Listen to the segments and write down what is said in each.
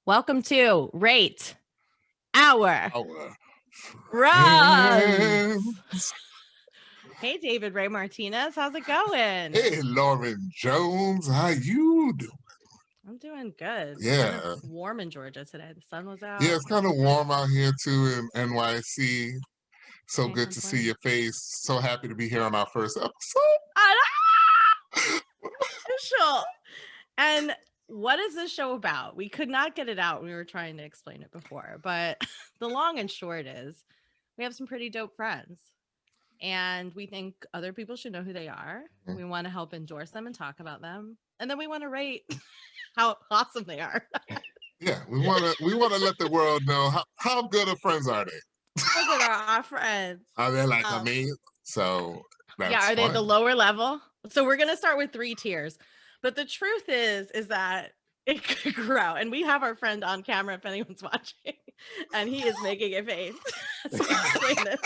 Welcome to Rate Our Our Runs. friends. Hey, David Ray Martinez, how's it going? Hey, Lauren Jones, how you doing? I'm doing good. It's kind Yeah, of warm in Georgia today. The sun was out. yeah, it's kind of warm out here too in NYC. So Can't good to see complain. your face. So happy to be here on our first episode. Official. And what is this show about? We could not get it out. We were trying to explain it before, but the long and short is we have some pretty dope friends. And we think other people should know who they are. Mhm. We want to help endorse them and talk about them. And then we want to rate how awesome they are. Yeah, we wanna let the world know how good of friends are they? How good are our friends? Are they like Um, me? So yeah, that's are they the fun. lower level? So we're gonna start with 3 tiers. But the truth is that it could grow. And we have our friend on camera if anyone's watching, and he is making a face to explain this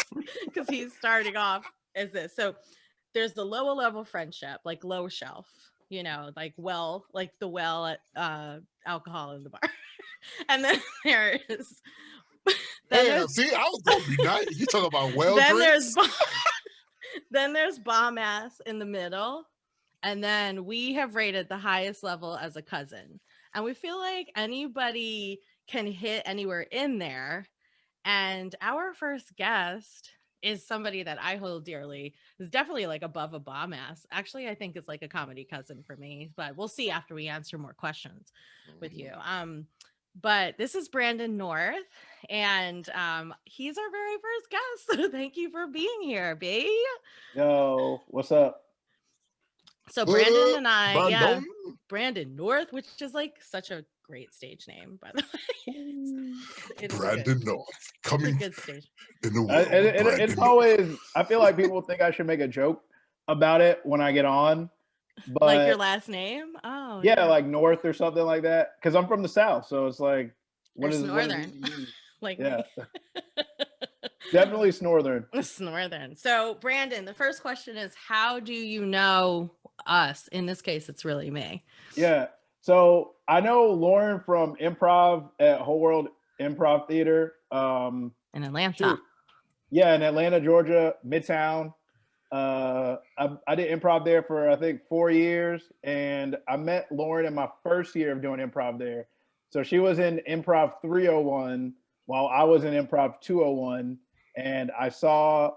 because he's starting off as this. So there's the lower level friendship, like low shelf, like the well at alcohol in the bar. And then there is Damn, see, I was gonna be nice. You talk about well then drinks? then there's bomb ass in the middle. And then we have rated the highest level as a cousin. And we feel like anybody can hit anywhere in there. And our first guest is somebody that I hold dearly. Is definitely like above a bomb ass. Actually, I think it's like a comedy cousin for me, but we'll see after we answer more questions with you. But this is Brandon North, and he's our very first guest. So thank you for being here, B. Yo, what's up? So Brandon and Brandon. Brandon North, which is like such a great stage name, by the way. It is Brandon North it's a coming good stage. in the world. Brandon It's North. always, I feel like people think I should make a joke about it when I get on, Like your but last name? Oh, yeah, like North or something like that. Because I'm from the South, so it's like, Or what does it Northern, even mean? like Yeah, me. definitely Northern. Northern. So, Brandon, the first question is, how do you know us? In this case, it's really me. Yeah, so I know Lauren from improv at Whole World Improv Theater. In Atlanta. Shoot, yeah, in Atlanta, Georgia, Midtown. I did improv there for I think 4 years, and I met Lauren in my first year of doing improv there. So she was in improv 301 while I was in improv 201, and I saw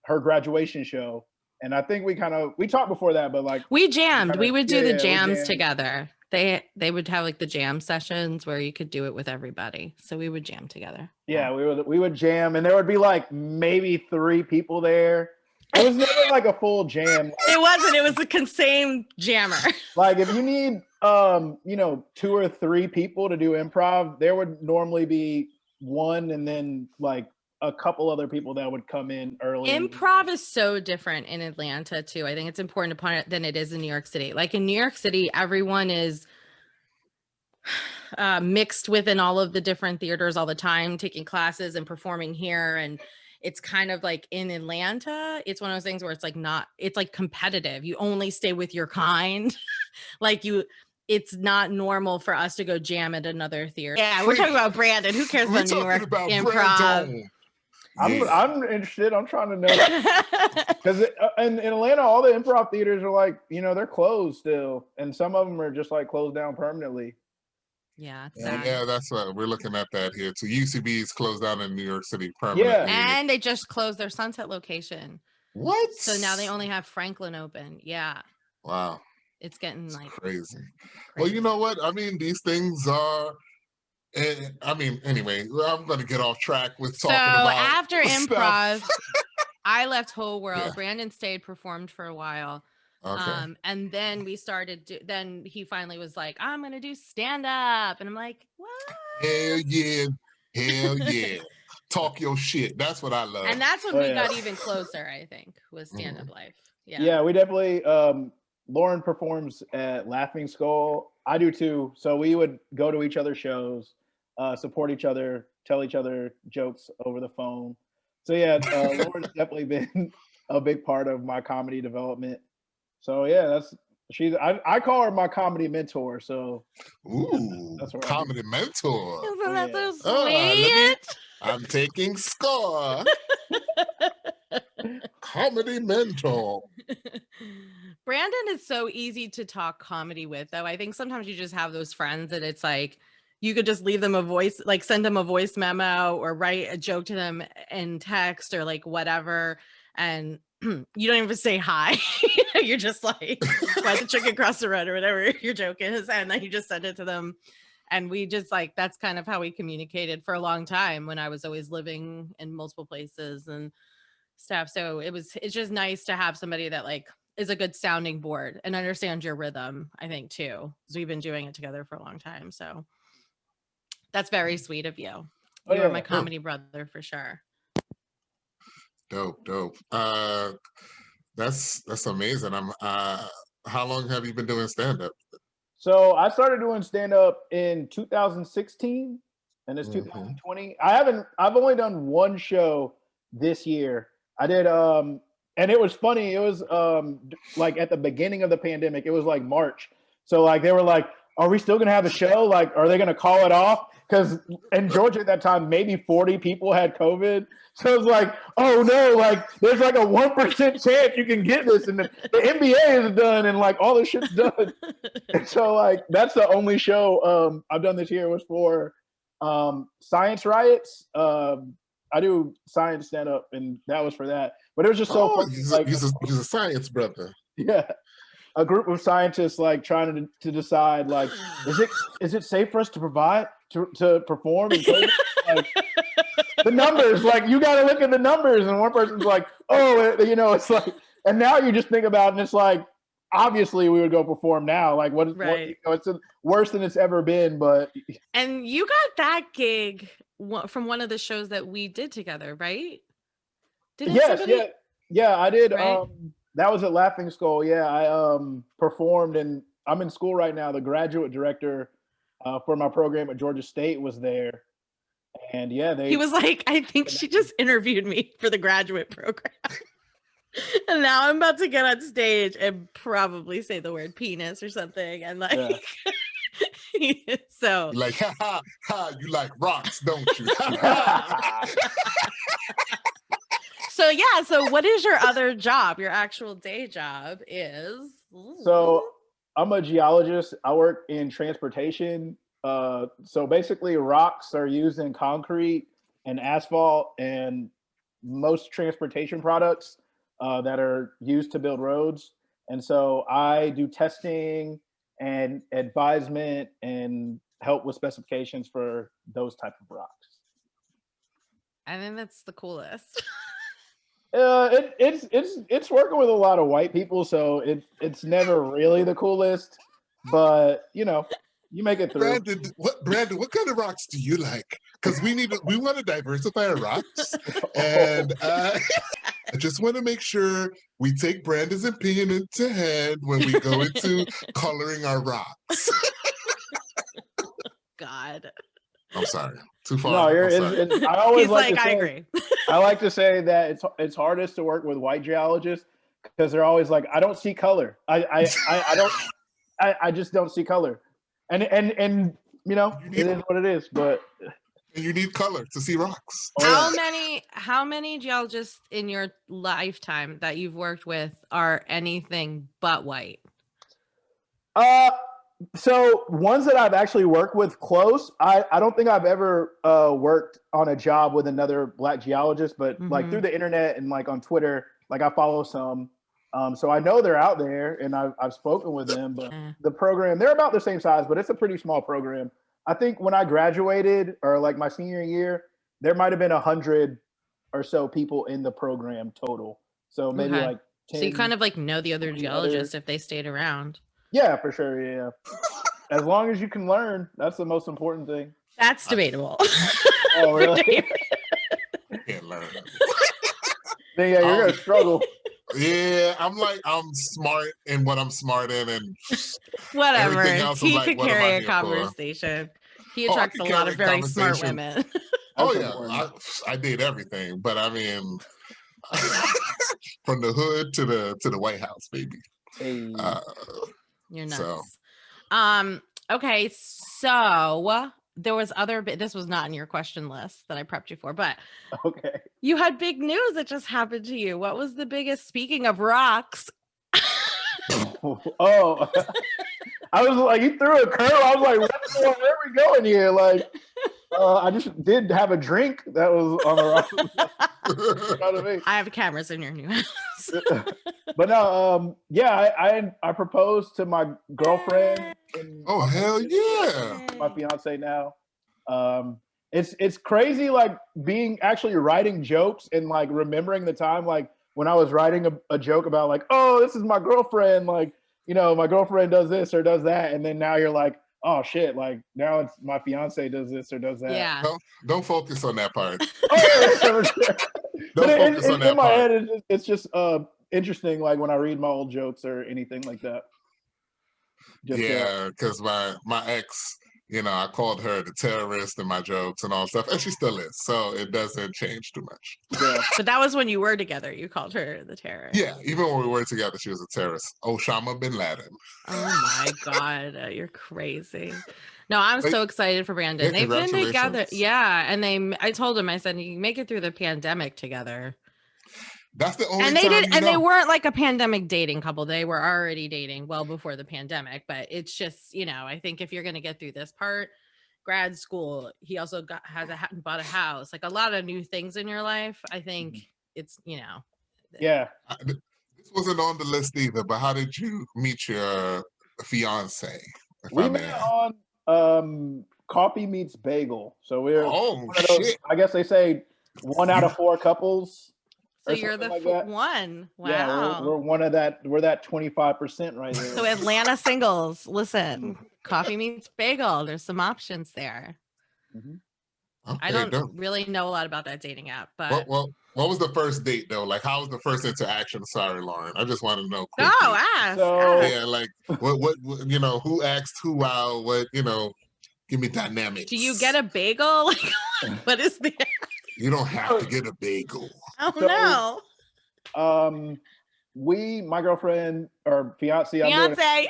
her graduation show. And I think we talked before that, but like we jammed. We would do the we jams jammed. together. They would have like the jam sessions where you could do it with everybody. So we would jam together. Yeah, we would jam, and there would be like maybe 3 people there. It was never like a full jam. It wasn't. It was the same jammer. Like if you need 2 or 3 people to do improv, there would normally be one and then like a couple other people that would come in early. Improv is so different in Atlanta too. I think it's important to point out than it is in New York City. Like in New York City, everyone is mixed within all of the different theaters all the time, taking classes and performing here. And it's kind of like in Atlanta, it's one of those things where it's like competitive. You only stay with your kind. It's not normal for us to go jam at another theater. Yeah, we're talking about Brandon. Who cares about New York improv? I'm interested. I'm trying to know because in Atlanta, all the improv theaters are like, they're closed still, and some of them are just like closed down permanently. Yeah, Yeah, that's what we're looking at that here too. UCB's closed down in New York City permanently. Yeah, and they just closed their Sunset location. What? So now they only have Franklin open. Yeah. Wow. It's getting like crazy. Well, you know what? I mean, these things are. Anyway, I'm going to get off track with talking about. So after improv, I left Whole World. Yeah. Brandon stayed, performed for a while. Okay. And then we started. Then he finally was like, "I'm going to do stand up," and I'm like, "What? Hell yeah! Talk your shit. That's what I love." And that's when we got even closer. I think was stand up life. Yeah. Yeah, we definitely. Lauren performs at Laughing Skull. I do too. So we would go to each other's shows, support each other, tell each other jokes over the phone. So yeah, Lauren's definitely been a big part of my comedy development. So yeah, I call her my comedy mentor. So Ooh, that's where comedy mentor. Isn't that so Let me. sweet? I'm taking score. Comedy mentor. Brandon is so easy to talk comedy with, though. I think sometimes you just have those friends that it's like you could just leave them a voice, like send them a voice memo or write a joke to them in text or like whatever. And you don't even say hi. You're just like, buy the chicken across the road or whatever your joke is. And then you just send it to them. And we just like, that's kind of how we communicated for a long time when I was always living in multiple places and stuff. So it's just nice to have somebody that like is a good sounding board and understands your rhythm, I think too, because we've been doing it together for a long time. So that's very sweet of you. You are my comedy brother for sure. Dope. That's amazing. How long have you been doing stand-up? So I started doing stand-up in 2016 and it's 2020. I've only done one show this year. I did and it was funny. It was like at the beginning of the pandemic. It was like March. So like they were like, are we still gonna have a show? Like, are they gonna call it off? Because in Georgia at that time, maybe 40 people had COVID. So it was like, oh no, like there's like a 1% chance you can get this, and the NBA is done, and like all this shit's done. And so like that's the only show I've done this year was for Science Riots. I do science stand up, and that was for that. But it was just so fun. He's a science brother. Yeah, a group of scientists like trying to decide like is it safe for us to perform and like the numbers, like you got to look at the numbers, and one person's like, oh, it's like, and now you just think about it, and it's like obviously we would go perform now, like what it's worse than it's ever been. But and you got that gig from one of the shows that we did together, right? Yeah, I did. Right? That was at Laughing Skull. Yeah, I performed, and I'm in school right now. The graduate director for my program at Georgia State was there, and he was like, I think she just interviewed me for the graduate program. And now I'm about to get on stage and probably say the word penis or something, and like so like ha, you like rocks, don't you? So what is your other job? Your actual day job is? So I'm a geologist. I work in transportation. So basically rocks are used in concrete and asphalt and most transportation products that are used to build roads. And so I do testing and advisement and help with specifications for those type of rocks. I think that's the coolest. It's working with a lot of white people, so it's never really the coolest, but you make it through. Brandon, what kind of rocks do you like? Because we want to diversify our rocks, and I just want to make sure we take Brandon's opinion into hand when we go into coloring our rocks. God. I'm sorry. Too far. No, I always I agree. I like to say that it's hardest to work with white geologists because they're always like, I don't see color. I just don't see color. And it is what it is, but you need color to see rocks. How many geologists in your lifetime that you've worked with are anything but white? So ones that I've actually worked with close, I don't think I've ever worked on a job with another Black geologist, but like through the internet and like on Twitter, like I follow some. So I know they're out there and I've spoken with them, but the program, they're about the same size, but it's a pretty small program. I think when I graduated or like my senior year, there might've been 100 or so people in the program total. So maybe like 10. So you kind of like know the other geologists if they stayed around. Yeah, for sure. Yeah. As long as you can learn, that's the most important thing. That's debatable. Oh, really? Can't learn. Then, yeah, you're going to struggle. Yeah, I'm smart in what I'm smart in, and whatever. Else, he like, could carry a conversation. He attracts a lot of very smart women. Oh yeah, I did everything, but I mean, from the hood to the White House, baby. Hey. You're So nuts. Okay, so there was this was not in your question list that I prepped you for, but Okay. you had big news that just happened to you. What was the biggest, speaking of rocks? Oh, I was like, you threw a curl. I was like, where are we going here? Like, I just did have a drink that was on the rock. You know what I mean? I have cameras in your new house. But no, yeah, I proposed to my girlfriend. oh hell yeah. My fiance now. It's crazy, like being actually writing jokes and like remembering the time, like when I was writing a joke about like, oh, this is my girlfriend, like, you know, my girlfriend does this or does that, and then now you're like, oh shit, like now it's my fiance does this or does that. Yeah. Don't focus on that part. Oh, yeah, for sure. Don't But focus on that in my part. head, it's just interesting, like when I read my old jokes or anything like that. Just, Yeah, because my ex, you know, I called her the terrorist in my jokes and all stuff, and she still is. So it doesn't change too much. yeah. But that was when you were together. You called her the terrorist. Yeah, even when we were together, she was a terrorist. Osama bin Laden. Oh my God, you're crazy. No, I'm so excited for Brandon. Yeah, They've been together. congratulations. Yeah. And I told him, I said, you can make it through the pandemic together. That's the only And they time did, you and know. they weren't like a pandemic dating couple. They were already dating well before the pandemic. But it's just, you know, I think if you're gonna get through this part, grad school, he also bought a house, like a lot of new things in your life. I think it's, you know. Yeah. This wasn't on the list either, but how did you meet your fiance? We met on Coffee Meets Bagel. So we're Oh one of those, shit! I guess they say 1 out of 4 couples. So or you're the something like that. one. Wow. Yeah, we're one of that. We're that 25% right there. So Atlanta singles, listen, Coffee Meets Bagel. There's some options there. Okay, I don't really know a lot about that dating app, but what was the first date though? Like, how was the first interaction? Sorry, Lauren. I just want to know quickly. ask. So Yeah, like what you know, who asked who out? What, you know, give me dynamics. Do you get a bagel? Like, what is the? You don't have to get a bagel. Oh So, no. My girlfriend or fiance. Fiance.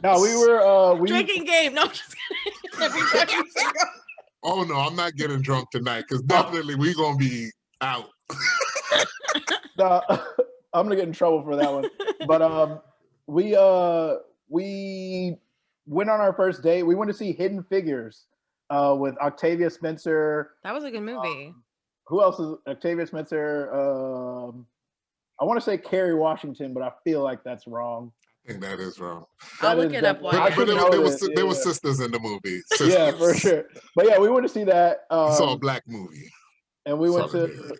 No, we were Drinking game. No, just kidding. Every time you say go. Oh no, I'm not getting drunk tonight because definitely we're gonna be out. No, I'm gonna get in trouble for that one. But we went on our first date. We went to see Hidden Figures with Octavia Spencer. That was a good movie. Who else is Octavia Spencer? I want to say Kerry Washington, but I feel like that's wrong. I think that is wrong. I'll look it up. But they were sisters in the movie. Sisters. Yeah, for sure. But yeah, we went to see that. Saw a black movie. And we went to,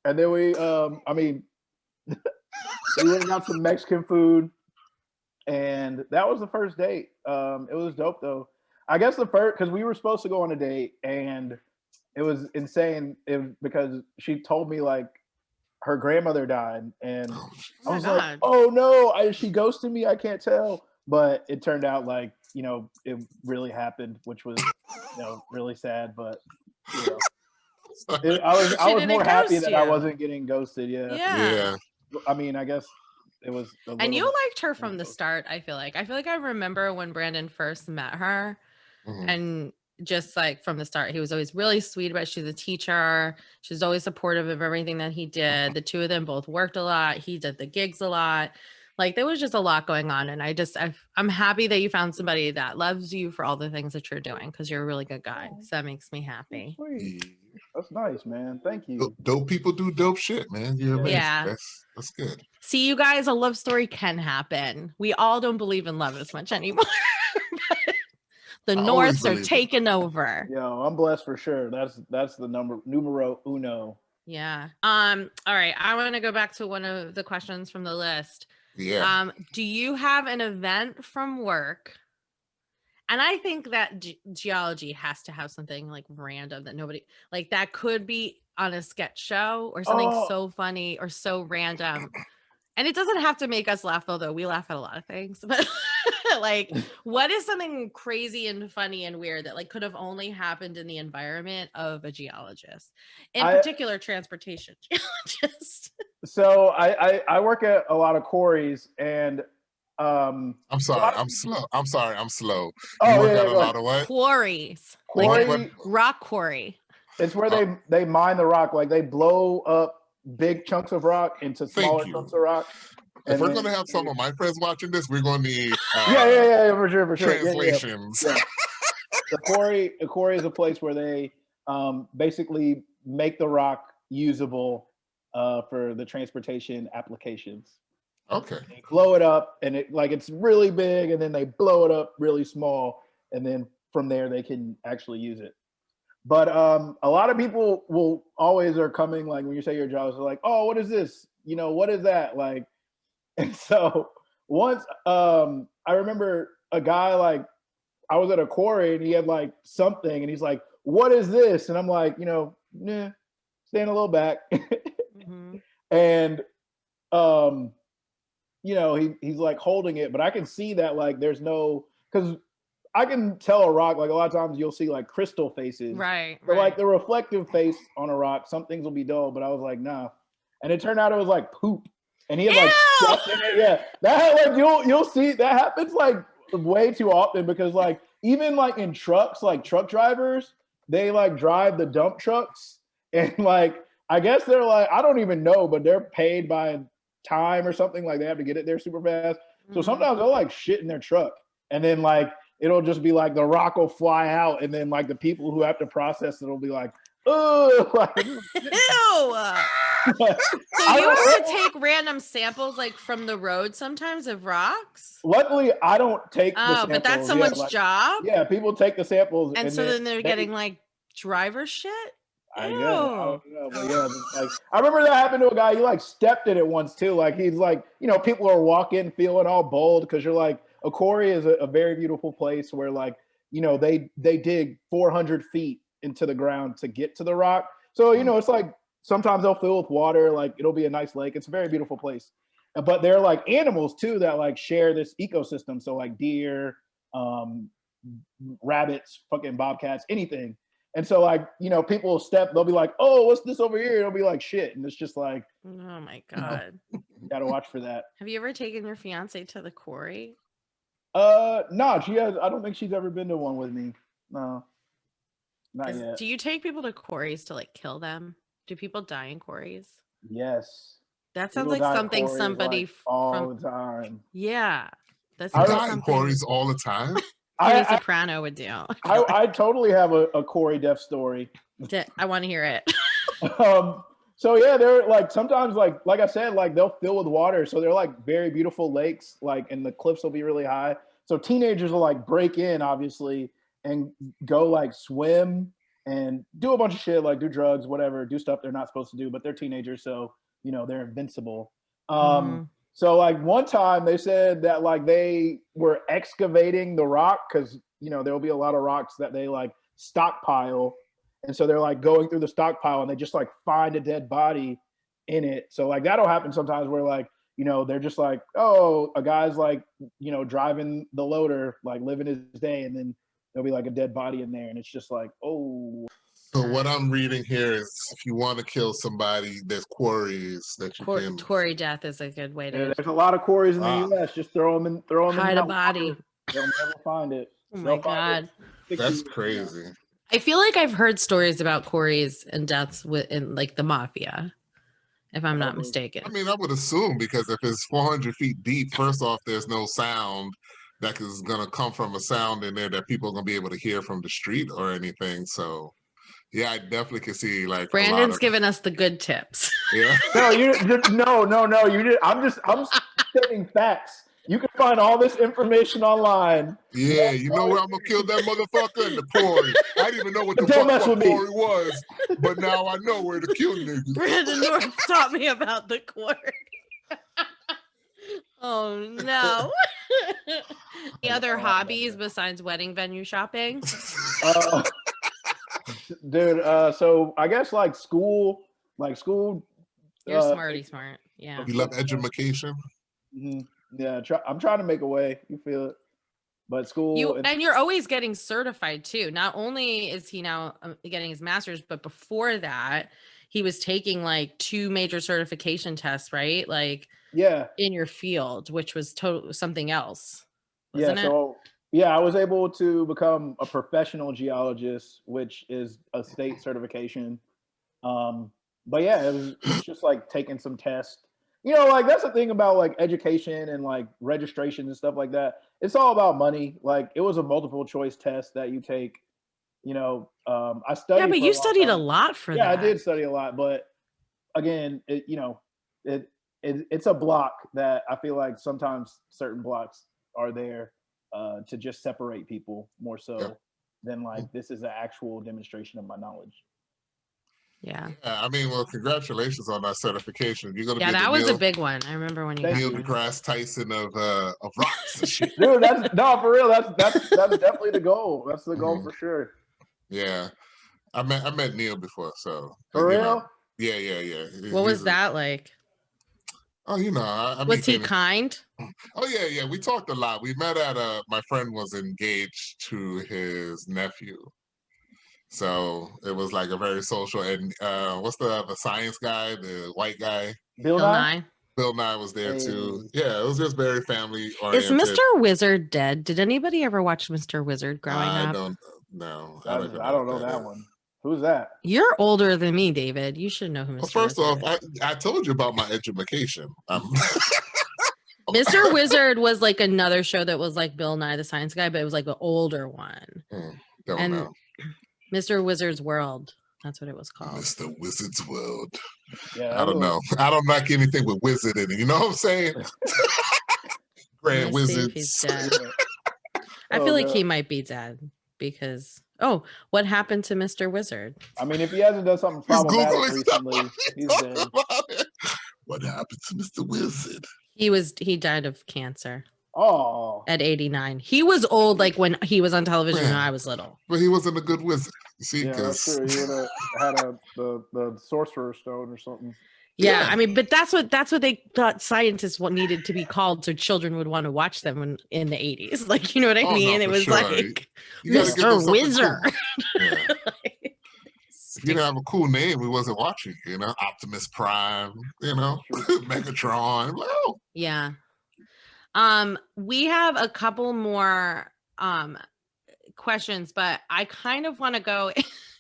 and then we went and got some Mexican food, and that was the first date. It was dope though. I guess the first, because we were supposed to go on a date, and it was insane because she told me like her grandmother died, and I was like, oh no, she ghosted me. I can't tell, but it turned out like, you know, it really happened, which was, you know, really sad. But you know, I was more happy that I wasn't getting ghosted. Yeah. I mean, I guess it was. And you liked her from the start. I feel like I remember when Brandon first met her, and just like from the start, he was always really sweet about it. She's a teacher. She was always supportive of everything that he did. The two of them both worked a lot. He did the gigs a lot. Like there was just a lot going on. And I'm happy that you found somebody that loves you for all the things that you're doing, because you're a really good guy. So that makes me happy. That's nice, man. Thank you. Dope people do dope shit, man. You're amazing. Yeah. That's good. See, you guys, a love story can happen. We all don't believe in love as much anymore. The Norths are taking over. Yo, I'm blessed for sure. That's the numero uno. Yeah. All right. I want to go back to one of the questions from the list. Yeah. Do you have an event from work? And I think that geology has to have something like random that nobody, like that could be on a sketch show or something so funny or so random. And it doesn't have to make us laugh, although we laugh at a lot of things. But like, what is something crazy and funny and weird that like could have only happened in the environment of a geologist, in particular transportation geologist? So I work at a lot of quarries, and I'm sorry. I'm slow. I'm sorry. I'm slow. You Oh work yeah, at yeah, a go lot ahead. of what? Quarries, like What? Quarry. rock quarry. It's where Uh, they mine the rock. Like they blow up big chunks of rock into Thank smaller you. chunks of rock, If and we're then gonna have some of my friends watching this, we're gonna need yeah, for sure, translations. yeah. A quarry is a place where they basically make the rock usable for the transportation applications. Okay. They blow it up, and it's really big, and then they blow it up really small, and then from there they can actually use it. But a lot of people will always are coming like when you say your jobs, they're like, "Oh, what is this? What is that?" Like, and so once I remember a guy like I was at a quarry and he had like something, and he's like, "What is this?" And I'm like, nah, stand a little back, Mm-hmm. and he's like holding it, but I can see that like there's no because I can tell a rock like a lot of times you'll see like crystal faces. Right, But like right. the reflective face on a rock, some things will be dull, but I was like, nah. And it turned out it was like poop. And he had like Ew! stepped in it. Yeah. That like you'll see that happens like way too often because like even like in trucks, like truck drivers, they like drive the dump trucks and like I guess they're like, I don't even know, but they're paid by time or something. Like they have to get it there super fast. So Mhm. sometimes they'll like shit in their truck. And then like it'll just be like the rock will fly out, and then like the people who have to process it will be like, oh, like, Ew! I So you don't have to know. take random samples like from the road sometimes of rocks? Luckily, I don't take the Oh, samples. but that's Yeah, someone's like job? yeah, people take the samples, And and so then then they're getting like driver shit? I guess I Ew. don't know, but yeah, like I remember that happened to a guy. He like stepped in it once too. Like he's like, people are walking, feeling all bold because you're like, a quarry is a very beautiful place where like, they dig 400 feet into the ground to get to the rock. So it's like sometimes they'll fill with water. Like it'll be a nice lake. It's a very beautiful place. But there are like animals too that like share this ecosystem. So like deer, um, rabbits, fucking bobcats, anything. And so like, people will they'll be like, oh, what's this over here? It'll be like shit. And it's just like, Oh my God. gotta watch for that. Have you ever taken your fiance to the quarry? No, I don't think she's ever been to one with me. No, not yet. Do you take people to quarries to like kill them? Do people die in quarries? Yes. That sounds People like die in something quarries somebody like all from the time. yeah. That You sounds I, like die in something quarries all the time. Tony I, Soprano would do. I totally have a quarry death story. I want to hear it. So yeah, they're like sometimes like I said, like they'll fill with water. So they're like very beautiful lakes, like and the cliffs will be really high. So teenagers will like break in obviously and go like swim and do a bunch of shit, like do drugs, whatever, do stuff they're not supposed to do, but they're teenagers, so they're invincible. Mhm. So like one time they said that like they were excavating the rock because there'll be a lot of rocks that they like stockpile, and so they're like going through the stockpile and they just like find a dead body in it. So like that'll happen sometimes where like they're just like, oh, a guy's like driving the loader like living his day, and then there'll be like a dead body in there, and it's just like, oh. So what I'm reading here is if you want to kill somebody, there's quarries that you can. Quarry death is a good way Yeah, to there's a lot of quarries in the Ah, U.S. Just throw them in hide a that body. water. They'll never find it. Oh my They'll find God. it 60 that's years from now. crazy. I feel like I've heard stories about quarries and deaths in like the mafia, if I'm not Probably. mistaken. I mean, I would assume because if it's 400 feet deep, first off, there's no sound that is going to come from a sound in there that people are going to be able to hear from the street or anything. So, yeah, I definitely can see like a lot Brandon's of giving us the good tips. yeah. No, no. You did. I'm stating facts. You can find all this information online. Yeah, you know where I'm gonna kill that motherfucker in the quarry. I didn't even know what the Don't fuck mess with me. quarry was, but now I know where to kill niggas. Brandon North taught me about the quarry. Oh no. Any other hobbies besides wedding venue shopping? Dude. So I guess like school. You're smarty smart. Yeah. You love education? Yeah, I'm trying to make a way. You feel it, but school. And you're always getting certified too. Not only is he now getting his master's, but before that, he was taking like 2 major certification tests, right? Like Yeah. in your field, which was something else, Yeah. wasn't it? So yeah, I was able to become a professional geologist, which is a state certification. But yeah, it's just like taking some tests. You know, like that's the thing about like education and like registration and stuff like that. It's all about money. Like it was a multiple choice test that you take. You know, I Yeah, studied but for you a long studied a time. lot for Yeah, I that. did study a lot, but again, it's a block that I feel like sometimes certain blocks are there to just separate people more so than like this is an actual demonstration of my knowledge. Yeah. Yeah, I mean, well, congratulations on that certification. You're gonna Yeah, be the that was a big one. I remember when you got Thank Neil you. yours. deGrasse Tyson of rocks and shit. Dude, that's no for real. That's definitely the goal. That's the goal Mhm. for sure. Yeah, I met Neil before, so For you real? know, yeah. What was that like? Oh, you know, I Was meet he famous. kind? Oh yeah. We talked a lot. We met at my friend was engaged to his nephew, so it was like a very social. And what's the science guy, the white guy? Bill Bill Nye? Nye. Bill Nye was there too. Hey. Yeah, it was just very family Is oriented. Mr. Wizard dead? Did anybody ever watch Mr. Wizard growing I up? don't know. I don't even don't know what that is. one. Who's that? You're older than me, David. You should know who Well, Mr. first Wizard off, is. I told you about my education. Mr. Wizard was like another show that was like Bill Nye the Science Guy, but it was like an older one. Don't And know. Mr. Wizard's World. That's what it was called. Mr. Wizard's World. Yeah, I don't know. I don't like anything with wizard in it. You know what I'm saying? Let Grand me see if he's wizards. dead. I Oh, feel like God. he might be dead because what happened to Mr. Wizard? I mean, if he hasn't done something He's problematic Googling recently, he's stuff dead. about it. What happened to Mr. Wizard? He died of cancer Oh, at 89. He was old like when he was on television when Man. I was little. But he wasn't a good wizard. You see, yeah, that's because true. He would have had the sorcerer's stone or something. Yeah, Yeah. I mean, but that's what they thought scientists needed to be called, so children would want to watch them in the 80s. Like, you know what I Oh, no, mean? It for was sure. like You gotta give them Mr. something Wizard. cool. Yeah. If you didn't have a cool name, we wasn't watching. You know, Optimus Prime. You know, Megatron. Like, oh. Yeah. We have a couple more questions, but I kind of want to go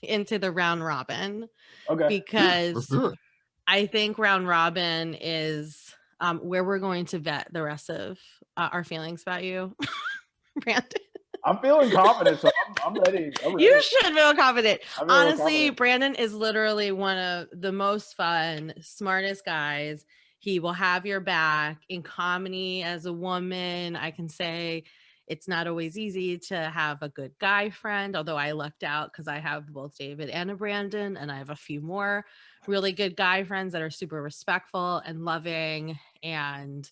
into the round robin Okay. because Let's do it. I think round robin is where we're going to vet the rest of our feelings about you, Brandon. I'm feeling confident, so I'm ready. You should feel confident. I feel Honestly, confident. Brandon is literally one of the most fun, smartest guys. He will have your back in comedy. As a woman, I can say it's not always easy to have a good guy friend, although I lucked out because I have both David and a Brandon, and I have a few more really good guy friends that are super respectful and loving and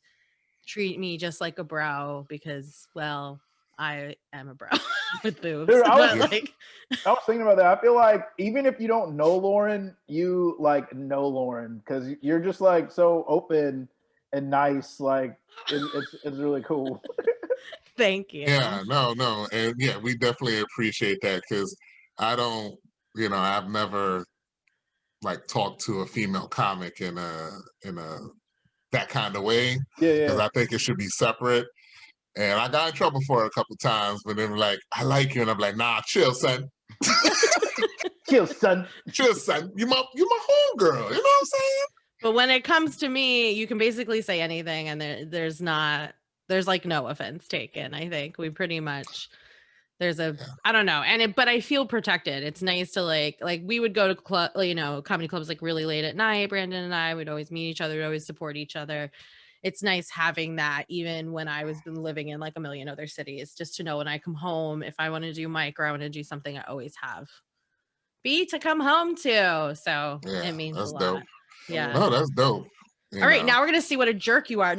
treat me just like a bro because, well, I am a bro with boobs. Dude, I was thinking about that. I feel like even if you don't know Lauren, you like know Lauren because you're just like so open and nice. Like it's really cool. Thank you. Yeah, no, and yeah, we definitely appreciate that because I don't, I've never like talked to a female comic in a that kind of way because I think it should be separate. And I got in trouble for it a couple times, but they were like, "I like you," and I'm like, "Nah, chill, son. Chill, son. Chill, son. You my homegirl. You know what I'm saying?" But when it comes to me, you can basically say anything, and there's like no offense taken. I think we pretty much I don't know, but I feel protected. It's nice to like we would go to comedy clubs like really late at night. Brandon and I would always meet each other, we'd always support each other. It's nice having that even when I was living in like a million other cities, just to know when I come home, if I want to do mic or I want to do something, I always have B to come home to. So it means a lot. Dope. Yeah. No, that's dope. All right, now we're going to see what a jerk you are.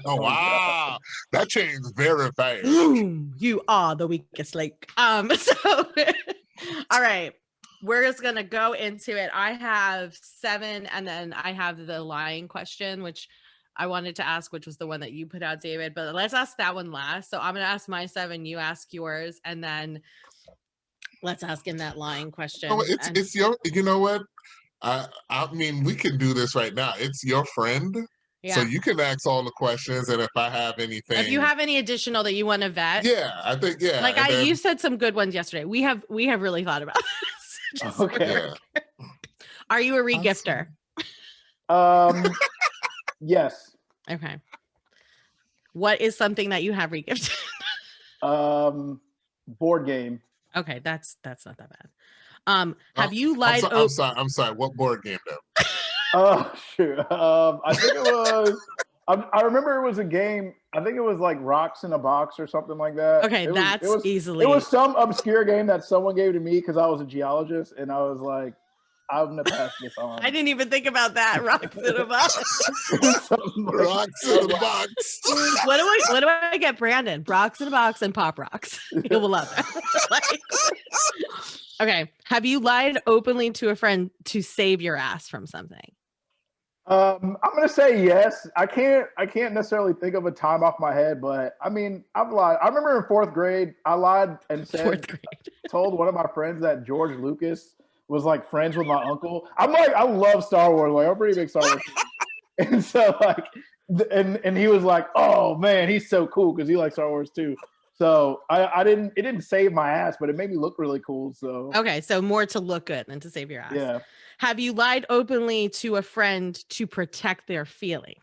Oh, wow. That changed very fast. You are the weakest link. So all right. We're just going to go into it. I have 7, and then I have the lying question, which I wanted to ask, which was the one that you put out, David. But let's ask that one last. So I'm going to ask my 7, you ask yours, and then let's ask him that lying question. Oh, it's your, you know what? I mean, we can do this right now. It's your friend. So Yeah. you can ask all the questions, and if I have anything, If you have any additional that you want to vet, I think like and then, you said some good ones yesterday. We have really thought about this. Just so Okay. we're clear. Are you a regifter? Yes. Okay. What is something that you have regifted? Board game. Okay, that's not that bad. Have you I'm, lied? I'm sorry. What board game though? Oh shoot. I think it was. I remember it was a game. I think it was like Rocks in a Box or something like that. Okay, It was easily. It was some obscure game that someone gave to me because I was a geologist, and I was like, I'm gonna pass this on. I didn't even think about that. Rocks in a box. Rocks in a box. What do I get, Brandon? Rocks in a box and Pop Rocks. He will love it. Okay. Have you lied openly to a friend to save your ass from something? I'm gonna say yes. I can't necessarily think of a time off my head, but I mean, I've lied. I remember in 4th grade, I lied and told one of my friends that George Lucas was like friends with my uncle. I love Star Wars. Like, I'm a pretty big Star Wars fan. And so like, and he was like, oh man, he's so cool because he likes Star Wars too. So it didn't save my ass, but it made me look really cool. So okay, so more to look good than to save your ass. Yeah. Have you lied openly to a friend to protect their feelings?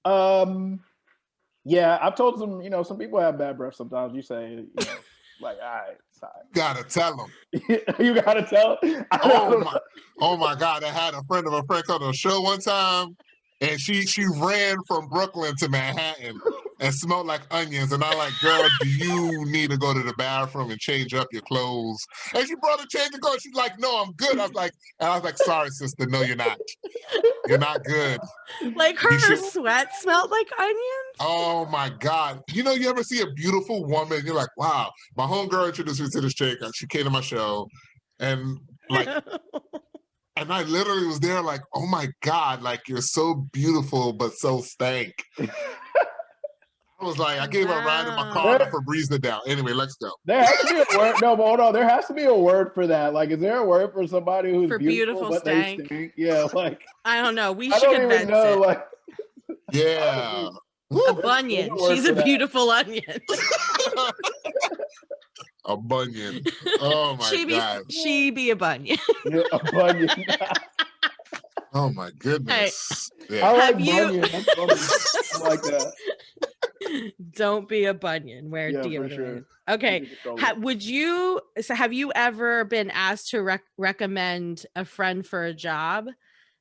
Yeah, I've told some people have bad breath sometimes. You say, like, all right, sorry. Gotta tell them. You gotta tell. Oh my God! I had a friend of a friend come to a show one time, and she ran from Brooklyn to Manhattan and smelled like onions. And I'm like, girl, do you need to go to the bathroom and change up your clothes? And she brought a change of clothes. She's like, no, I'm good. I was like, sorry, sister, no, you're not. You're not good. Like her sweat smelled like onions? Oh my God. You ever see a beautiful woman, you're like, wow. My homegirl introduced me to this chick. She came to my show, and like, and I literally was there like, oh my God, like you're so beautiful, but so stank. I was like, I gave her a ride in my car for breezing it down. Anyway, let's go. There has to be a word. No, but hold on. There has to be a word for that. Like, is there a word for somebody who's beautiful but stank? They stink? Yeah, like I don't know. We should invent it. Like, yeah. A bunion. She's a beautiful onion. A bunion. Oh my God. She be a bunion. Yeah, a bunion. Oh my goodness. Hey, yeah. I like bunion. That's funny. I like that. Don't be a bunion. Wear deodorant. Sure. Okay. Have you ever been asked to recommend a friend for a job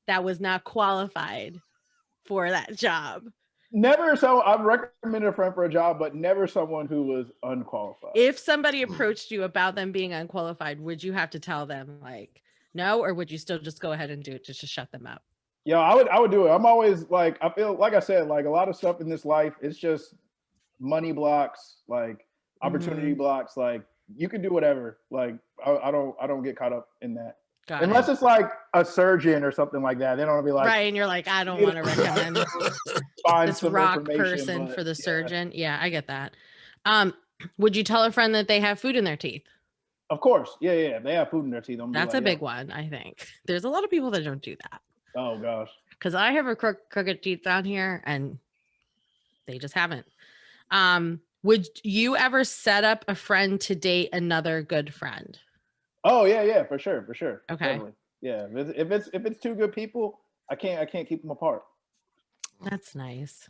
that was not qualified for that job? Never. So I've recommended a friend for a job, but never someone who was unqualified. If somebody approached you about them being unqualified, would you have to tell them like no, or would you still just go ahead and do it just to shut them up? Yeah, I would do it. I'm always like, I feel like I said, like a lot of stuff in this life, it's just money blocks, like opportunity blocks. Like you can do whatever. Like I don't get caught up in that. Unless it's like a surgeon or something like that. They don't want to be like, right. And you're like, I don't want to recommend this rock person for the surgeon. Yeah, I get that. Would you tell a friend that they have food in their teeth? Of course. Yeah. They have food in their teeth. That's a big one, I think. There's a lot of people that don't do that. Oh gosh. Because I have a crooked teeth down here and they just haven't. Would you ever set up a friend to date another good friend? Oh yeah, for sure. Okay. Totally. Yeah. If it's two good people, I can't keep them apart. That's nice.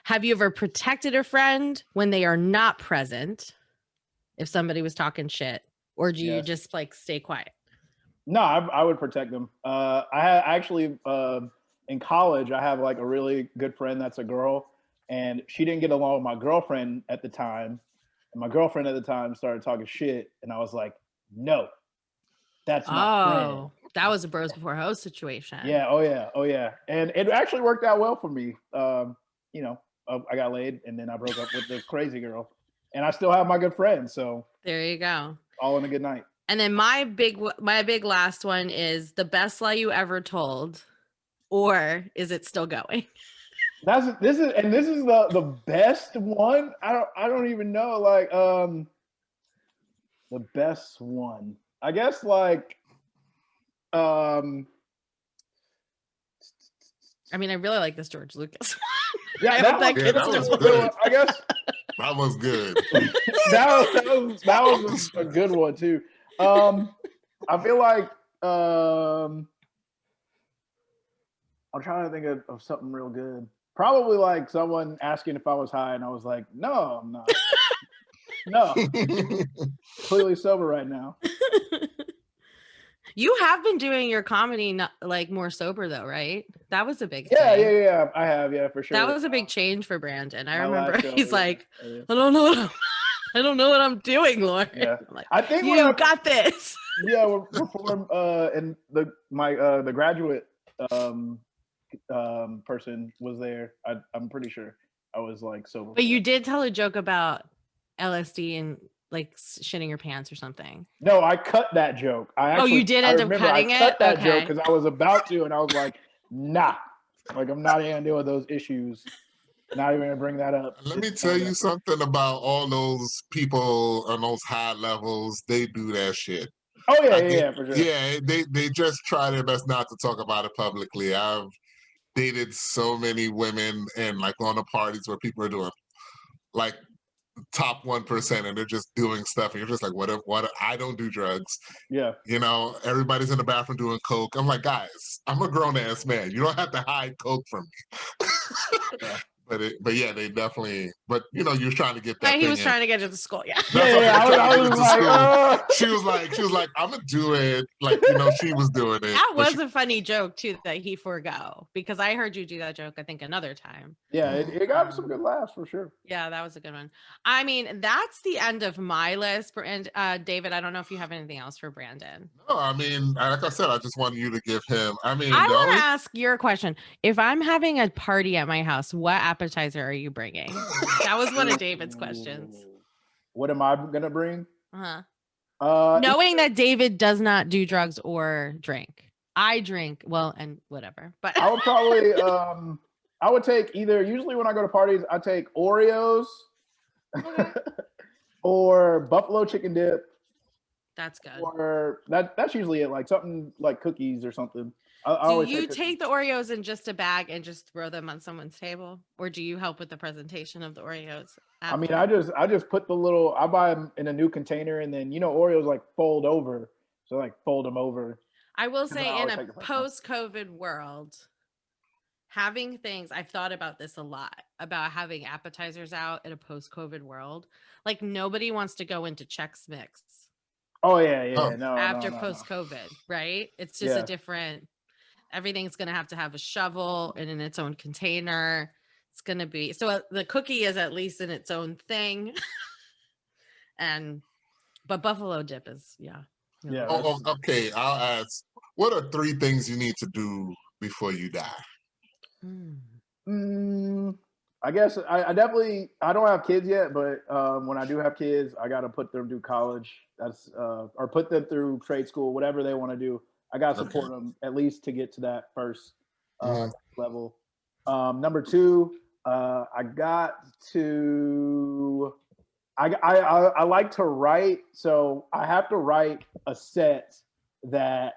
Have you ever protected a friend when they are not present? If somebody was talking shit, or do you just like stay quiet? No, I would protect them. I actually in college, I have like a really good friend that's a girl, and she didn't get along with my girlfriend at the time. And my girlfriend at the time started talking shit, and I was like, no, that's my friend. That was a bros before hoes situation. Yeah. Oh yeah. And it actually worked out well for me. I got laid, and then I broke up with the crazy girl, and I still have my good friends. So there you go. All in a good night. And then my big last one is the best lie you ever told, or is it still going? This is the best one. I don't even know. Like the best one. I guess like I mean, I really like this George Lucas. Yeah, I that hope that was, gets that was to good. I guess That was good. that was a good one too. I feel like I'm trying to think of something real good. Probably like someone asking if I was high, and I was like, "No, I'm not. No, completely sober right now." You have been doing your comedy like more sober though, right? That was a big Yeah, thing. yeah. I have, yeah, for sure. That was a big change for Brandon. I My remember last show, he's yeah, like, yeah. I don't know I don't know what I'm doing, Lauren. Yeah. I'm like, I think when you I got this. yeah before and the graduate person was there. I'm pretty sure I was like sober. But you did tell a joke about LSD and like shitting your pants or something. No, I cut that joke. You did end up cutting I cut that joke Okay. because I was about to, and I was like, nah, like I'm not even gonna deal with those issues. Not even gonna bring that up. Let me tell you something about all those people on those high levels. They do that shit. Oh yeah, for sure. Yeah, they just try their best not to talk about it publicly. I've dated so many women and like on the parties where people are doing like top 1% and they're just doing stuff and you're just like, what I don't do drugs. Yeah. You know, everybody's in the bathroom doing coke. I'm like, guys, I'm a grown ass man. You don't have to hide coke from me. Yeah. But yeah, they definitely. But you know, you was trying to get that. He was trying to get you to school. Yeah. I was like, She was like, I'm gonna do it. Like, you know, she was doing it. That was a funny joke too that he forgo because I heard you do that joke. I think another time. Yeah, it got some good laughs for sure. Yeah, that was a good one. I mean, that's the end of my list. And David, I don't know if you have anything else for Brandon. No, I mean, like I said, I just wanted you to give him. I mean, I want to ask your question. If I'm having a party at my house, what appetizer are you bringing? That was one of David's questions. What am I gonna bring? Knowing that David does not do drugs or drink. I drink, well, and whatever. But I would probably I would take either, usually when I go to parties, I take Oreos or buffalo chicken dip. That's good. Or that's usually it, like something like cookies or something. Do you take the Oreos in just a bag and just throw them on someone's table? Or do you help with the presentation of the Oreos? I mean, I just put the little, I buy them in a new container and then, you know, Oreos like fold over. So like fold them over. I will say in a post-COVID world, having things, I've thought about this a lot, about having appetizers out in a post-COVID world. Like nobody wants to go into Chex Mix. Oh yeah. No. After post-COVID, right? It's just a different, everything's going to have a shovel and in its own container. It's going to be, so the cookie is at least in its own thing. But buffalo dip is, yeah. Okay, I'll ask, what are 3 things you need to do before you die? I guess I definitely, I don't have kids yet, but when I do have kids, I got to put them through college. That's or put them through trade school, whatever they want to do. I got to support them at least to get to that first level. Number 2, I got to, I like to write, so I have to write a set that,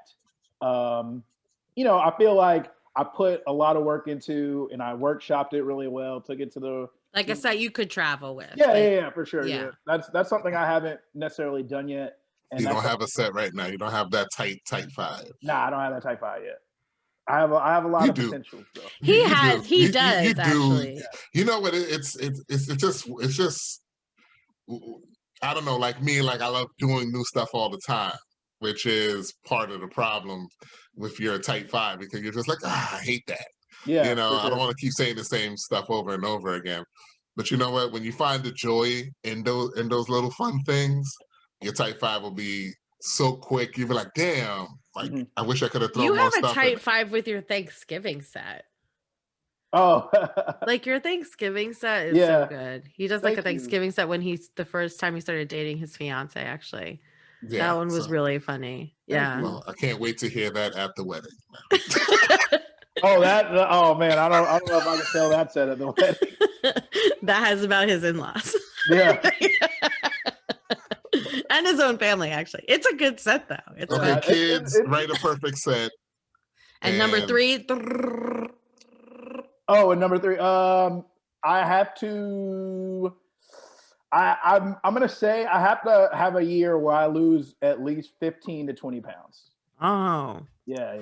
you know, I feel like I put a lot of work into, and I workshopped it really well, took it to the, like a set you could travel with. Yeah, for sure. Yeah. That's something I haven't necessarily done yet. And you don't have a set right now. You don't have that type 5. Nah, I don't have that type 5 yet. I have a lot of potential. So. He does actually. You know what? It's just I don't know. Like me, like I love doing new stuff all the time, which is part of the problem with your type 5 because you're just like, I hate that. Yeah, you know, sure. I don't want to keep saying the same stuff over and over again. But you know what? When you find the joy in those little fun things, your type 5 will be so quick. You'll be like, damn, like I wish I could have thrown more stuff. You have a type 5 with your Thanksgiving set. Oh, like your Thanksgiving set is so good. He does like a Thanksgiving set when he's the first time he started dating his fiance, actually. Yeah, that one was really funny. Yeah. Well, I can't wait to hear that at the wedding. Oh man, I don't know if I can tell that set at the wedding. That has about his in-laws. Yeah. and his own family. Actually, it's a good set though. It's Okay, fun. kids, write a perfect set. And number 3. Oh, and number 3, I have to. I'm gonna say I have to have a year where I lose at least 15 to 20 pounds. Oh, Yeah.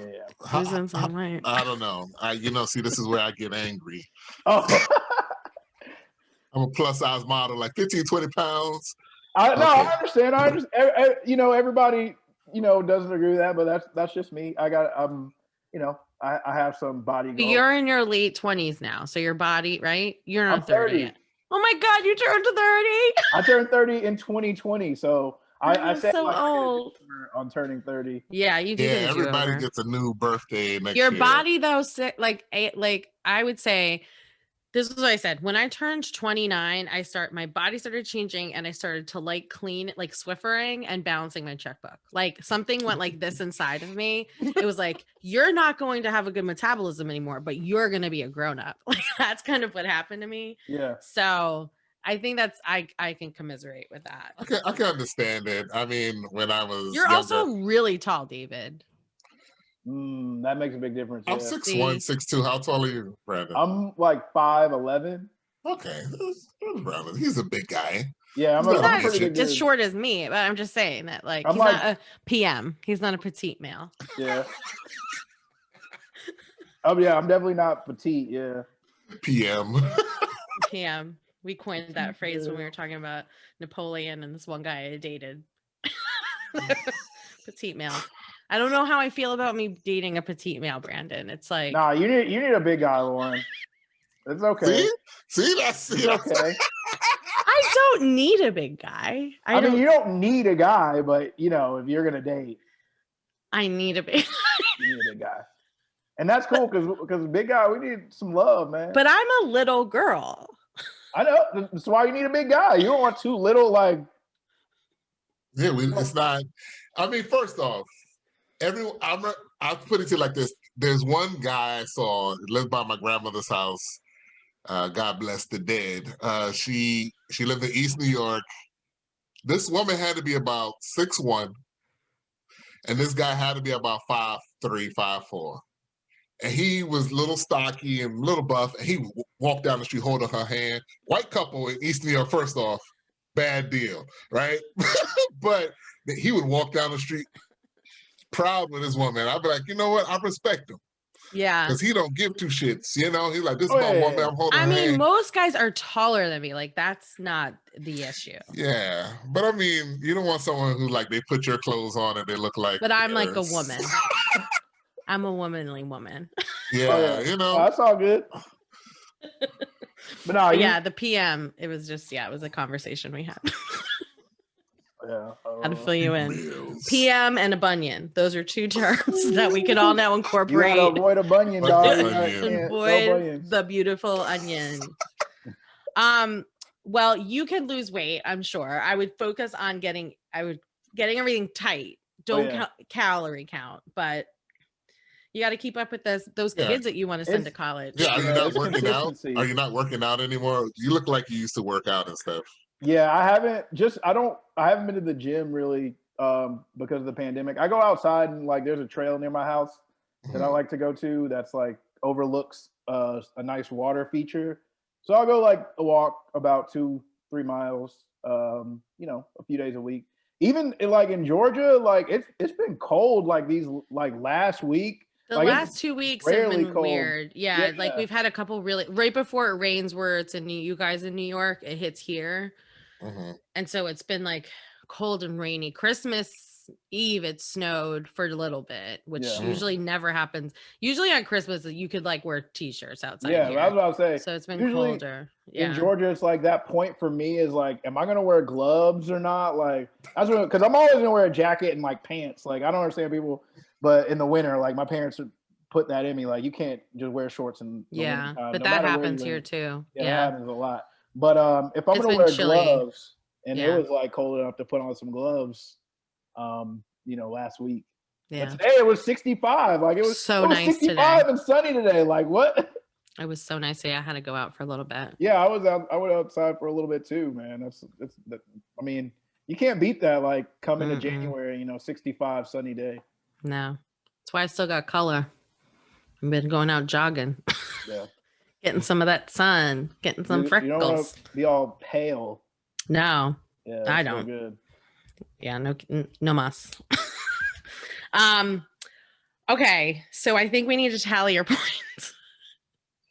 losing some weight. I don't know. See, this is where I get angry. Oh, I'm a plus size model, like 15, 20 pounds. I understand. Everybody, doesn't agree with that, but that's just me. I have some body But goals. you're in your late 20s now, so your body, right? You're not I'm 30 yet. Oh my God, you turned 30. I turned 30 in 2020, so I You're say so old. on turning 30. Yeah, you do. Yeah, get a everybody do-over. gets a new birthday next Your year. body though, like I would say, this is what I said. When I turned 29, my body started changing and I started to like clean, like Swiffering and balancing my checkbook. Like something went like this inside of me. It was like, you're not going to have a good metabolism anymore, but you're going to be a grown up. Like that's kind of what happened to me. Yeah. So I think I can commiserate with that. I can understand it. I mean, when I was You're younger, also really tall, David. That makes a big difference. I'm Yeah. 6'1", 6'2". How tall are you, Brandon? I'm like 5'11". Okay, Brandon, he's a big guy. Yeah, He's I'm not a a pretty midget. big As dude. short as me, but I'm just saying that like I'm he's not a PM. He's not a petite male. Yeah. Oh yeah, I'm definitely not petite. Yeah. PM. PM. We coined that phrase when we were talking about Napoleon and this one guy I dated. Petite male. I don't know how I feel about me dating a petite male, Brandon. It's like, Nah, you need a big guy, Lauren. It's okay. See, that's okay. I don't need a big guy. I mean, you don't need a guy, but if you're gonna date, I need a big. you need a big guy, and that's cool because big guy, we need some love, man. But I'm a little girl. I know that's why you need a big guy. You don't want too little, like. Yeah, it's not. I mean, first off, I'll put it to you like this. There's one guy I saw lived by my grandmother's house. God bless the dead. She lived in East New York. This woman had to be about 6'1", and this guy had to be about 5'3", 5'4". And he was little stocky and little buff, and he walked down the street holding her hand. White couple in East New York, first off, bad deal, right? But he would walk down the street proud with his woman. I'd be like, you know what? I respect him. Yeah. Because he don't give two shits, He's like, this is my woman, I'm holding her hand. Most guys are taller than me. Like, that's not the issue. Yeah. But I mean, you don't want someone who, like, they put your clothes on and they look like But I'm like a woman. I'm a womanly woman. Yeah, that's all good. But no, yeah, the PM, it was just, it was a conversation we had. Yeah. How to fill you in. PM and a bunion. Those are two terms that we can all now incorporate. You gotta avoid a bunion, dog. Avoid the beautiful onion. Well, you can lose weight, I'm sure. I would focus on getting everything tight. Don't calorie count, but you got to keep up with those kids that you want to send to college. Yeah, are you not working out? Are you not working out anymore? You look like you used to work out and stuff. Yeah, I haven't been to the gym really because of the pandemic. I go outside and like there's a trail near my house that I like to go to that's like overlooks a nice water feature. So I'll go like a walk about 2-3 miles, a few days a week. Even like in Georgia, like it's been cold like these like last week. The last 2 weeks have been weird. Yeah, like we've had a couple really right before it rains where it's in you guys in New York, it hits here. And so it's been like cold and rainy. Christmas Eve it snowed for a little bit, which usually never happens. Usually on Christmas you could like wear t-shirts outside. Yeah, that's what I was saying. So it's been colder. In Georgia, it's like that point for me is like, am I gonna wear gloves or not? Like that's what, because I'm always gonna wear a jacket and like pants. Like I don't understand people, but in the winter, like my parents would put that in me, like you can't just wear shorts and but that happens here too. Yeah, that happens a lot. But if I'm gonna wear gloves, and it was like cold enough to put on some gloves, last week. Yeah. But today it was 65. Like it was so nice 65 today. And sunny today. Like what? It was so nice. Yeah, I had to go out for a little bit. Yeah, I went outside for a little bit too, man. I mean, You can't beat that. Like coming to Mm-mm. January, 65 sunny day. No. That's why I still got color. I've been going out jogging, Yeah. getting some of that sun, getting some You don't want freckles. to be all pale. No, Yeah, I it's so don't. good. Yeah, no mas. Okay, so I think we need to tally your points.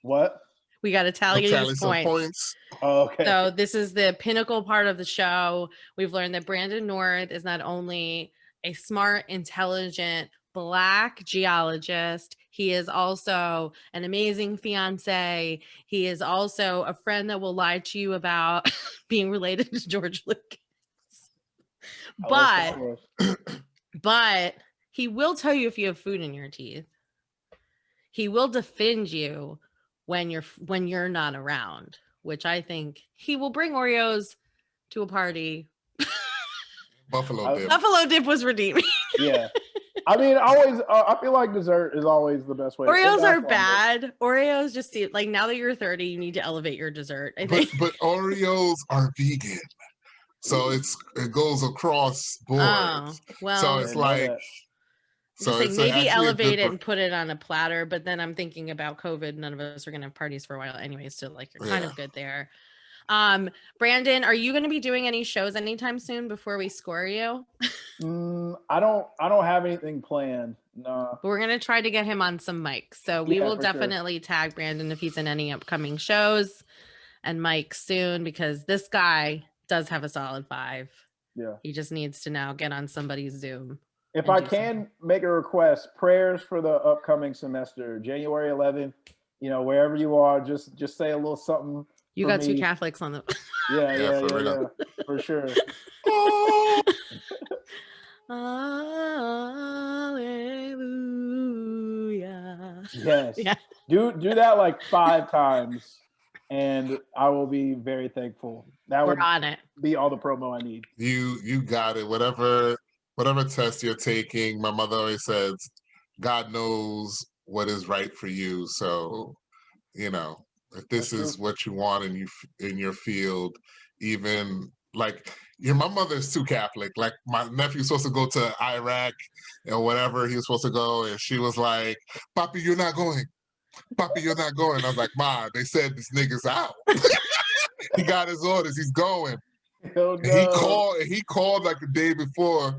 What? We got to I'll tally tally these some points. points. Oh, okay. So this is the pinnacle part of the show. We've learned that Brandon North is not only a smart, intelligent, Black geologist, he is also an amazing fiance. He is also a friend that will lie to you about being related to George Lucas. I love Star Wars. But he will tell you if you have food in your teeth. He will defend you when you're not around, which I think he will bring Oreos to a party. Buffalo dip. Buffalo dip was redeeming. Yeah. I mean, always. I feel like dessert is always the best way. Oreos are bad. Oreos just seem like now that you're 30, you need to elevate your dessert. I think. But Oreos are vegan, so it goes across boards. Oh, well, so it's like. So So it's maybe actually elevate it and put it on a platter, but then I'm thinking about COVID. None of us are gonna have parties for a while anyway, so like you're kind of good there. Brandon, are you gonna be doing any shows anytime soon before we score you? I don't have anything planned. No. But we're gonna try to get him on some mics. So we will definitely tag Brandon if he's in any upcoming shows and mics soon, because this guy does have a solid 5. Yeah. He just needs to now get on somebody's Zoom. If I can make a request, prayers for the upcoming semester, January 11th, wherever you are, just say a little something. You got 2 Catholics on the Yeah, for sure. Hallelujah. Yes. Yeah. Do that like 5 times and I will be very thankful. We're on it. Be all the promo I need. You got it. Whatever test you're taking, my mother always says, God knows what is right for you. So, if this is what you want in your field, even like my mother is too Catholic. Like my nephew's supposed to go to Iraq or whatever he was supposed to go, and she was like, "Papi, you're not going. Papi, you're not going." I was like, "Ma, they said this nigga's out. He got his orders. He's going." Oh, no. He called like the day before,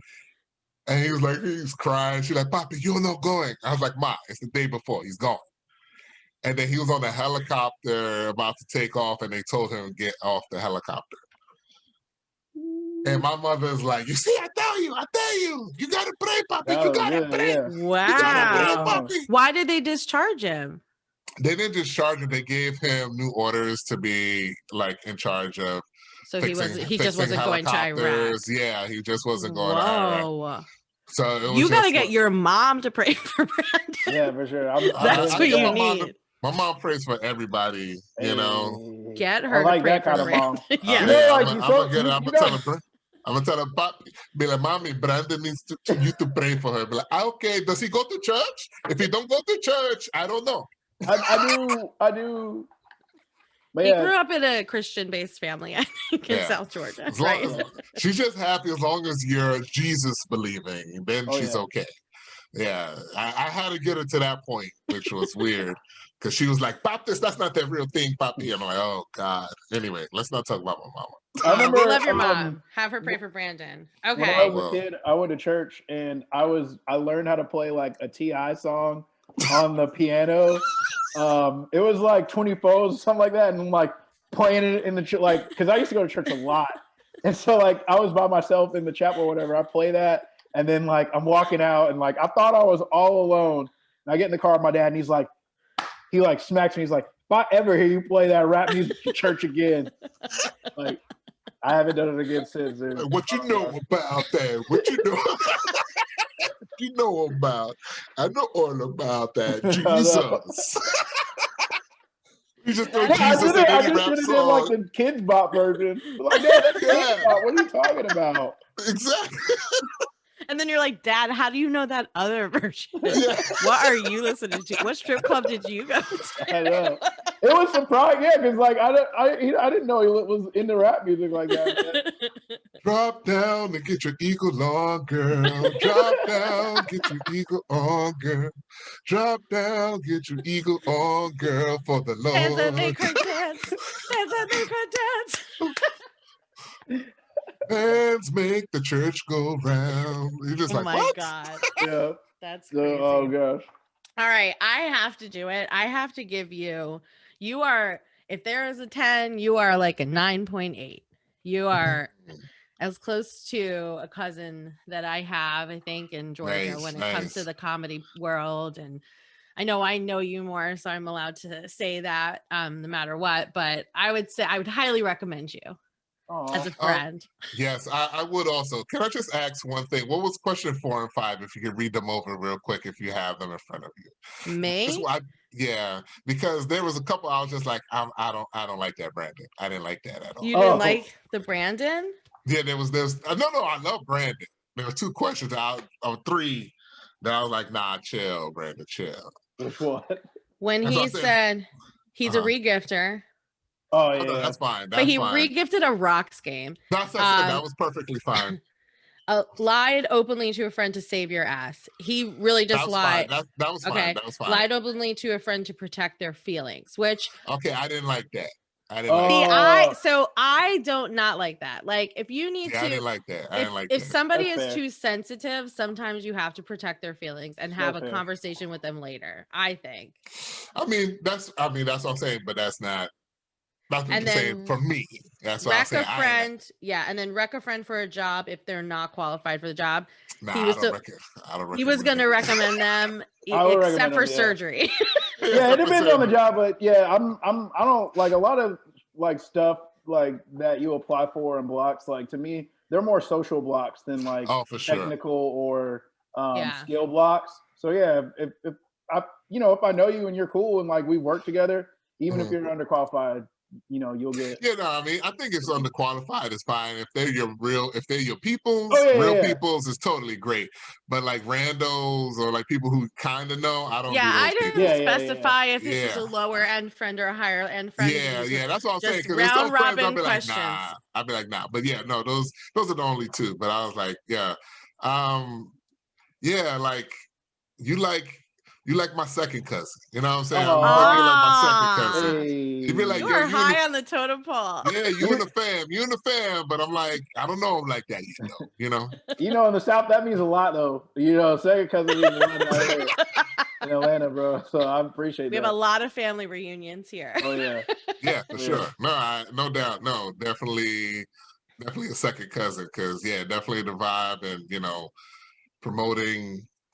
and he was crying. She's like, "Papi, you're not going." I was like, "Ma, it's the day before. He's gone." And then he was on the helicopter about to take off, and they told him to get off the helicopter. And my mother's like, "You see, I tell you, you gotta pray, Papi. You gotta pray. Yeah. Wow. You gotta pray, Papi." Why did they discharge him? They didn't discharge him. They gave him new orders to be like in charge of. So he just wasn't going to Iraq. Yeah, he just wasn't going to Iraq. So it was you gotta get your mom to pray for Brandon. Yeah, for sure. That's what you need. My mom prays for everybody, Get her to pray that kind of mom. Yeah. I'm gonna tell her, Papi, be like, "Mommy, Brandon needs you to pray for her." Be like, "Okay, does he go to church? If he don't go to church, I don't know." I do. But he grew up in a Christian-based family, I think, in South Georgia. She's just happy as long as you're Jesus believing, then she's okay. Yeah, I had to get her to that point, which was weird. Because she was like, "Baptist, that's not the real thing, Papi." I'm like, "Oh, God." Anyway, let's not talk about my mama. I remember, we love your mom. Have her pray for Brandon. Okay. When I was a kid, I went to church and I learned how to play like a T.I. song on the piano. It was like 24 or something like that. And I'm like playing it in the church, because I used to go to church a lot. And so like I was by myself in the chapel or whatever. I play that. And then like I'm walking out and like I thought I was all alone. And I get in the car with my dad and he smacks me. He's like, "If I ever hear you play that rap music in church again," like I haven't done it again since. Dude. What you know about that? What you know? You know about? I know all about that. Jesus. You just throw Jesus in any rap song. Did like the Kids Bop version. Like, "Yeah, that's Kids Bop. What are you talking about?" Exactly. And then you're like, "Dad, how do you know that other version? What are you listening to? What strip club did you go to?" I know. It was surprising, because like I didn't know he was into rap music like that. Drop down and get your eagle on, girl. Drop down, get your eagle on, girl. Drop down, get your eagle on, girl, for the Dance and make Lord. her dance. Dance and make her dance. Hands make the church go round. You're just Oh like, my what? God. Yeah. That's So, crazy. oh gosh. All right. I have to do it. I have to give you, you are, if there is a 10, you are like a 9.8. You are as close to a cousin that I have, I think, in Georgia Nice, when it comes to nice. the comedy world. And I know you more, so I'm allowed to say that no matter what. But I would say I would highly recommend you as a friend. Yes, I would also. Can I just ask one thing? What was question 4 and 5? If you could read them over real quick, if you have them in front of you. Me? Yeah, because there was a couple I was just like, I don't like that, Brandon. I didn't like that at all. You didn't like the Brandon? Yeah, there's no, I love Brandon. There were 2 questions out of 3 that I was like, nah, chill, Brandon, chill. Which one? When he said he's a regifter. Oh No, yeah, that's fine. But he fine. regifted a rocks game. That was perfectly fine. Lied openly to a friend to save your ass. He really just lied. Fine. That was fine. That was fine. Lied openly to a friend to protect their feelings, which okay, I didn't like that. I don't not like that. Like if you need to, I didn't like that. If somebody That's is fair. too sensitive, sometimes you have to protect their feelings and have a conversation with them later. I think. I mean that's what I'm saying, but that's not. That's what I'm saying for me. That's what I'm saying. Rec a friend, and then rec a friend for a job if they're not qualified for the job. Nah, he was he was going to recommend them except for surgery. Yeah, it depends on the job, but yeah, I don't like a lot of like stuff like that you apply for and blocks. Like to me, they're more social blocks than like technical or skill blocks. So yeah, if I if I know you and you're cool and like we work together, even if you're underqualified, you'll get. Yeah, no, I mean, I think it's underqualified is fine. If they're your peoples, peoples is totally great. But like randos or like people who kind of know, I don't do those I didn't specify if this is Yeah. a lower end friend or a higher end friend. Yeah, that's what I'm saying. Just round robin I'll be questions. like, nah. I'll be like, nah. But yeah, no, those are the only 2. But I was like, yeah. Like you like my second cousin. You know what I'm saying? I'm like, you like my second cousin. Hey. You'd be like, you are high on the totem pole. Yeah, you and the fam. But I'm like, I don't know him like that, you know. In the South, that means a lot, though. Second cousin means a lot in Atlanta, bro. So I appreciate that. We have a lot of family reunions here. Oh yeah, yeah, for sure. No doubt. No, definitely a second cousin. Because definitely the vibe and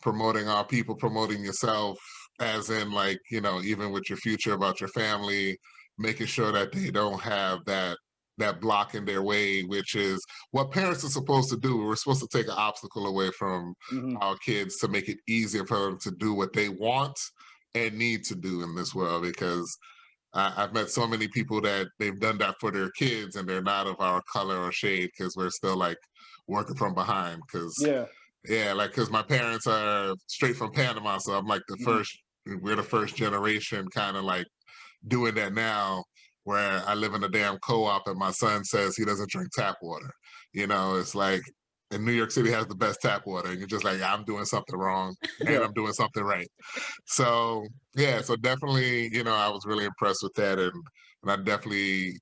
promoting our people, promoting yourself, as in like, even with your future about your family, making sure that they don't have that block in their way, which is what parents are supposed to do. We're supposed to take an obstacle away from our kids to make it easier for them to do what they want and need to do in this world, because I've met so many people that they've done that for their kids and they're not of our color or shade, because we're still like working from behind. Because my parents are straight from Panama, so I'm like we're the first generation kind of like doing that now, where I live in a damn co-op and my son says he doesn't drink tap water. It's like, and New York City has the best tap water, and you're just like, I'm doing something wrong and I'm doing something right. So so definitely, I was really impressed with that, and I definitely,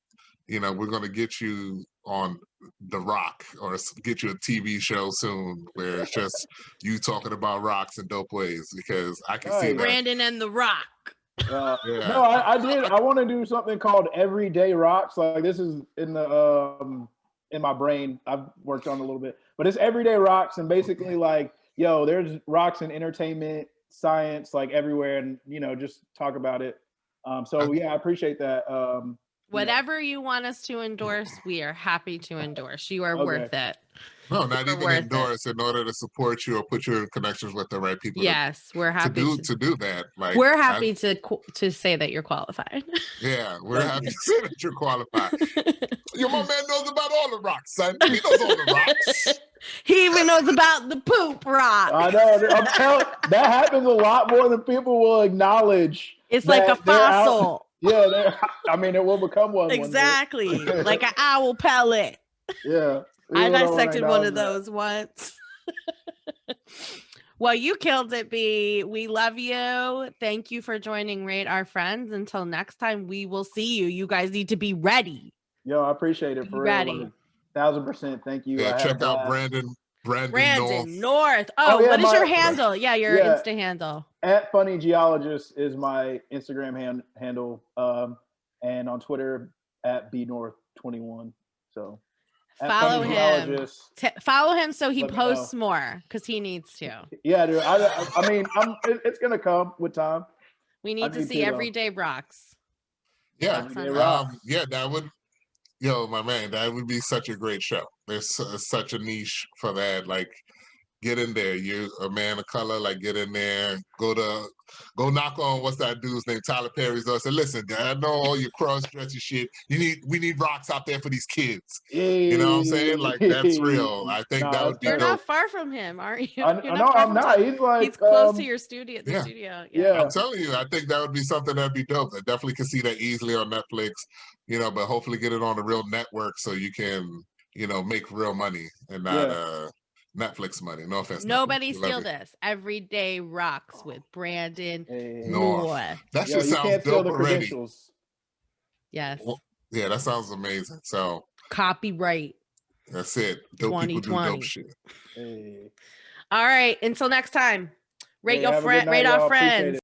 we're gonna get you on The Rock or get you a TV show soon where it's just you talking about rocks in dope ways, because I can see that. Brandon and The Rock. No, I did. I want to do something called Everyday Rocks. Like this is in the in my brain. I've worked on it a little bit, but it's Everyday Rocks, and basically like, there's rocks in entertainment, science, like everywhere, and just talk about it. I appreciate that. Whatever you want us to endorse, we are happy to endorse. You are worth it. No, not even endorse, in order to support you or put you in connections with the right people. Yes, we're happy to do that. Like, we're happy to say that you're qualified. Yeah, we're happy to say that you're qualified. My man knows about all the rocks, son. He knows all the rocks. He even knows about the poop rock. I know. I'm telling, that happens a lot more than people will acknowledge. It's like a fossil. It will become one. Exactly. Like an owl pellet. Yeah. I People don't dissected one of acknowledge those once. Well, you killed it, B. We love you. Thank you for joining Rate Our Friends. Until next time, we will see you. You guys need to be ready. that. Yo, I appreciate it Be for real. ready. Like, 1000%. Thank you. Yeah, I had a check out blast. Brandon North. North. Oh, Oh, yeah, what is your my- handle? Yeah, your Yeah. Insta handle. At Funny Geologist is my Instagram handle. And on Twitter at bnorth21. So at Follow Funny him. Geologist. Follow him so he Let me posts know. more because he needs to. Yeah, dude. I mean, it's gonna come with time. We need to need see to, though. Everyday Rocks. Yeah, Everyday Rocks. yeah, that would, yo, my man, that would be such a great show. There's such a niche for that. Like, get in there. You're a man of color. Like, get in there. Go knock on what's that dude's name? Tyler Perry's door. Say, listen, I know all your cross-dressy shit. We need rocks out there for these kids. You know what I'm saying? Like, that's real. I think that would be You're dope. not far from him, aren't you? I know I'm not. He's like, he's close to your studio. The yeah. studio. Yeah. I'm telling you, I think that would be something that'd be dope. I definitely could see that easily on Netflix, but hopefully get it on a real network so you can, make real money and not Netflix money. No offense. Nobody Netflix. steal this. Everyday Rocks with Brandon North. North. That Yo, shit you sounds can't steal dope the already. credentials. Yes. Well, yeah, that sounds amazing. So copyright. That's it. Dope people do dope shit. Hey. All right. Until next time. Rate Hey, have a good night, rate our y'all. Appreciate friends. it.